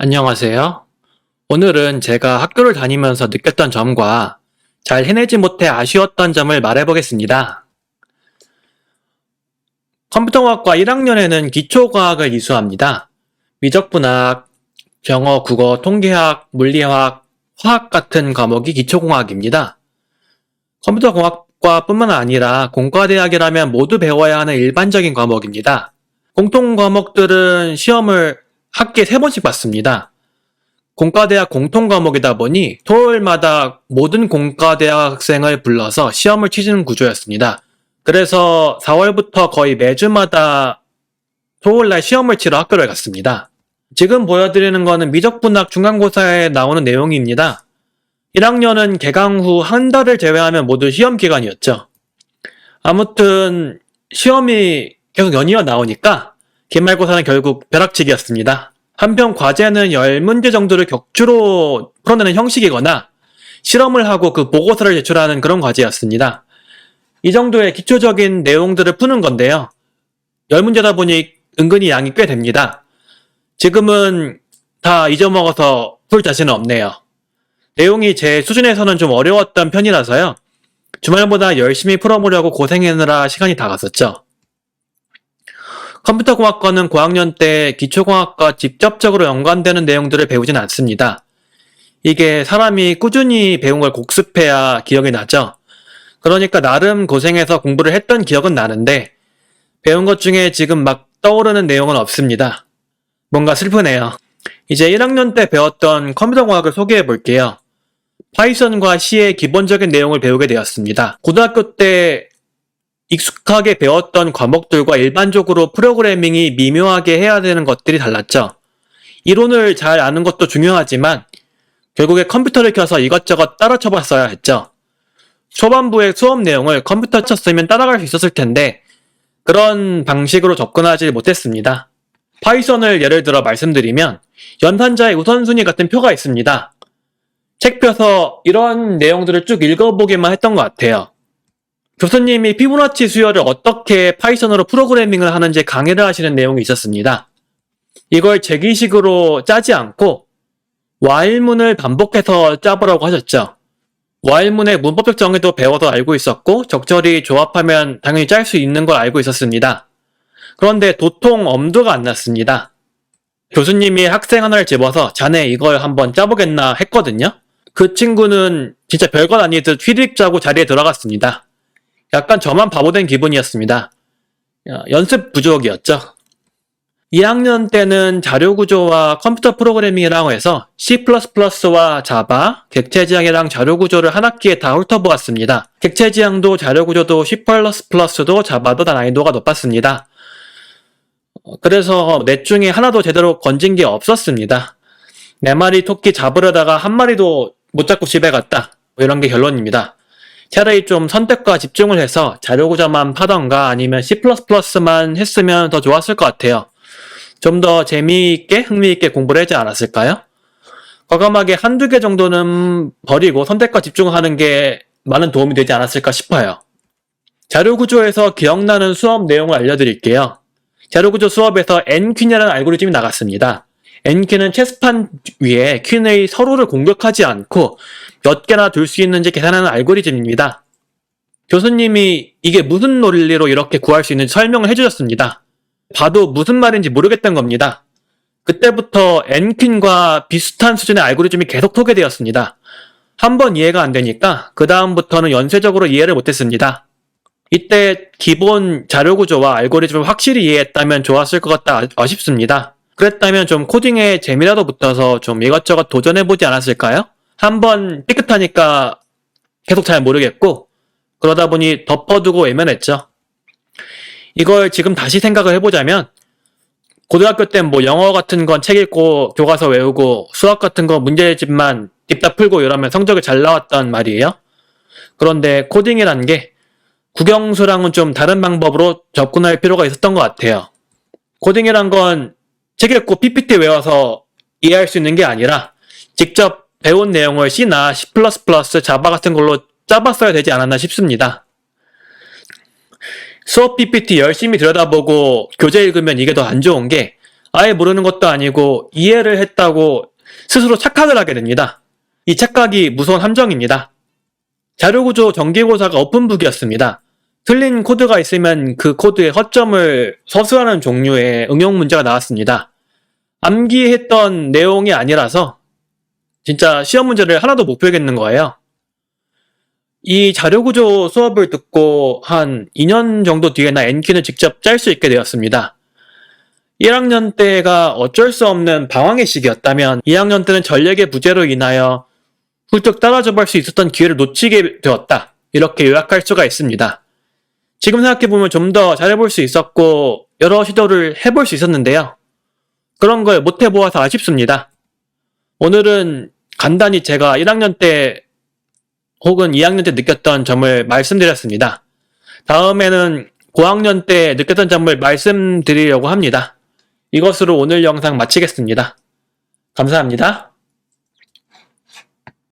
안녕하세요. 오늘은 제가 학교를 다니면서 느꼈던 점과 잘 해내지 못해 아쉬웠던 점을 말해보겠습니다. 컴퓨터공학과 1학년에는 기초과학을 이수합니다. 미적분학, 영어, 국어, 통계학, 물리학, 화학 같은 과목이 기초공학입니다. 컴퓨터공학과뿐만 아니라 공과대학이라면 모두 배워야 하는 일반적인 과목입니다. 공통 과목들은 시험을 학기에 3번씩 봤습니다. 공과대학 공통 과목이다 보니 토요일마다 모든 공과대학 학생을 불러서 시험을 치는 구조였습니다. 그래서 4월부터 거의 매주마다 토요일날 시험을 치러 학교를 갔습니다. 지금 보여드리는 거는 미적분학 중간고사에 나오는 내용입니다. 1학년은 개강 후 한 달을 제외하면 모두 시험 기간이었죠. 아무튼 시험이 계속 연이어 나오니까 기말고사는 결국 벼락치기였습니다. 한편 과제는 10문제 정도를 격주로 풀어내는 형식이거나 실험을 하고 그 보고서를 제출하는 그런 과제였습니다. 이 정도의 기초적인 내용들을 푸는 건데요. 10문제다 보니 은근히 양이 꽤 됩니다. 지금은 다 잊어먹어서 풀 자신은 없네요. 내용이 제 수준에서는 좀 어려웠던 편이라서요. 주말보다 열심히 풀어보려고 고생하느라 시간이 다 갔었죠. 컴퓨터공학과는 고학년 때 기초공학과 직접적으로 연관되는 내용들을 배우진 않습니다. 이게 사람이 꾸준히 배운 걸 복습해야 기억이 나죠. 그러니까 나름 고생해서 공부를 했던 기억은 나는데 배운 것 중에 지금 막 떠오르는 내용은 없습니다. 뭔가 슬프네요. 이제 1학년 때 배웠던 컴퓨터공학을 소개해 볼게요. 파이썬과 C의 기본적인 내용을 배우게 되었습니다. 고등학교 때 익숙하게 배웠던 과목들과 일반적으로 프로그래밍이 미묘하게 해야 되는 것들이 달랐죠. 이론을 잘 아는 것도 중요하지만 결국에 컴퓨터를 켜서 이것저것 따라 쳐봤어야 했죠. 초반부의 수업 내용을 컴퓨터 쳤으면 따라갈 수 있었을 텐데 그런 방식으로 접근하지 못했습니다. 파이썬을 예를 들어 말씀드리면 연산자의 우선순위 같은 표가 있습니다. 책 펴서 이런 내용들을 쭉 읽어보기만 했던 것 같아요. 교수님이 피보나치 수열을 어떻게 파이썬으로 프로그래밍을 하는지 강의를 하시는 내용이 있었습니다. 이걸 제기식으로 짜지 않고 while문을 반복해서 짜보라고 하셨죠. while문의 문법적 정의도 배워서 알고 있었고 적절히 조합하면 당연히 짤 수 있는 걸 알고 있었습니다. 그런데 도통 엄두가 안 났습니다. 교수님이 학생 하나를 집어서 자네 이걸 한번 짜보겠나 했거든요. 그 친구는 진짜 별것 아니듯 휘릭 짜고 자리에 들어갔습니다. 약간 저만 바보된 기분이었습니다. 연습 부족이었죠. 2학년 때는 자료구조와 컴퓨터 프로그래밍이라고 해서 C++와 자바, 객체지향이랑 자료구조를 한 학기에 다 훑어보았습니다. 객체지향도 자료구조도 C++도 자바도 다 난이도가 높았습니다. 그래서 넷 중에 하나도 제대로 건진 게 없었습니다. 4마리 토끼 잡으려다가 한 마리도 못 잡고 집에 갔다. 이런 게 결론입니다. 차라리 좀 선택과 집중을 해서 자료구조만 파던가 아니면 C++만 했으면 더 좋았을 것 같아요. 좀 더 재미있게 흥미있게 공부를 하지 않았을까요? 과감하게 한두 개 정도는 버리고 선택과 집중하는 게 많은 도움이 되지 않았을까 싶어요. 자료구조에서 기억나는 수업 내용을 알려드릴게요. 자료구조 수업에서 N퀸이라는 알고리즘이 나갔습니다. N퀸은 체스판 위에 퀸의 서로를 공격하지 않고 몇 개나 둘 수 있는지 계산하는 알고리즘입니다. 교수님이 이게 무슨 논리로 이렇게 구할 수 있는지 설명을 해주셨습니다. 봐도 무슨 말인지 모르겠던 겁니다. 그때부터 N퀸과 비슷한 수준의 알고리즘이 계속 소개되었습니다. 한번 이해가 안 되니까 그 다음부터는 연쇄적으로 이해를 못했습니다. 이때 기본 자료구조와 알고리즘을 확실히 이해했다면 좋았을 것 같다 아쉽습니다. 그랬다면 좀 코딩에 재미라도 붙어서 좀 이것저것 도전해보지 않았을까요? 한번 삐끗하니까 계속 잘 모르겠고 그러다 보니 덮어두고 외면했죠. 이걸 지금 다시 생각을 해보자면 고등학교 때 뭐 영어 같은 건 책 읽고 교과서 외우고 수학 같은 거 문제집만 딥다 풀고 이러면 성적이 잘 나왔단 말이에요. 그런데 코딩이라는 게 국영수랑은 좀 다른 방법으로 접근할 필요가 있었던 것 같아요. 코딩이란 건 책 읽고 PPT 외워서 이해할 수 있는 게 아니라 직접 배운 내용을 C나 C++, 자바 같은 걸로 짜봤어야 되지 않았나 싶습니다. 수업 PPT 열심히 들여다보고 교재 읽으면 이게 더 안 좋은 게 아예 모르는 것도 아니고 이해를 했다고 스스로 착각을 하게 됩니다. 이 착각이 무서운 함정입니다. 자료구조 정기고사가 오픈북이었습니다. 틀린 코드가 있으면 그 코드의 허점을 서술하는 종류의 응용 문제가 나왔습니다. 암기했던 내용이 아니라서 진짜 시험 문제를 하나도 못 풀겠는 거예요. 이 자료구조 수업을 듣고 한 2년 정도 뒤에나 N키는 직접 짤 수 있게 되었습니다. 1학년 때가 어쩔 수 없는 방황의 시기였다면 2학년 때는 전력의 부재로 인하여 훌쩍 따라잡을 수 있었던 기회를 놓치게 되었다. 이렇게 요약할 수가 있습니다. 지금 생각해보면 좀 더 잘해볼 수 있었고 여러 시도를 해볼 수 있었는데요. 그런 걸 못 해보아서 아쉽습니다. 오늘은 간단히 제가 1학년 때 혹은 2학년 때 느꼈던 점을 말씀드렸습니다. 다음에는 고학년 때 느꼈던 점을 말씀드리려고 합니다. 이것으로 오늘 영상 마치겠습니다. 감사합니다.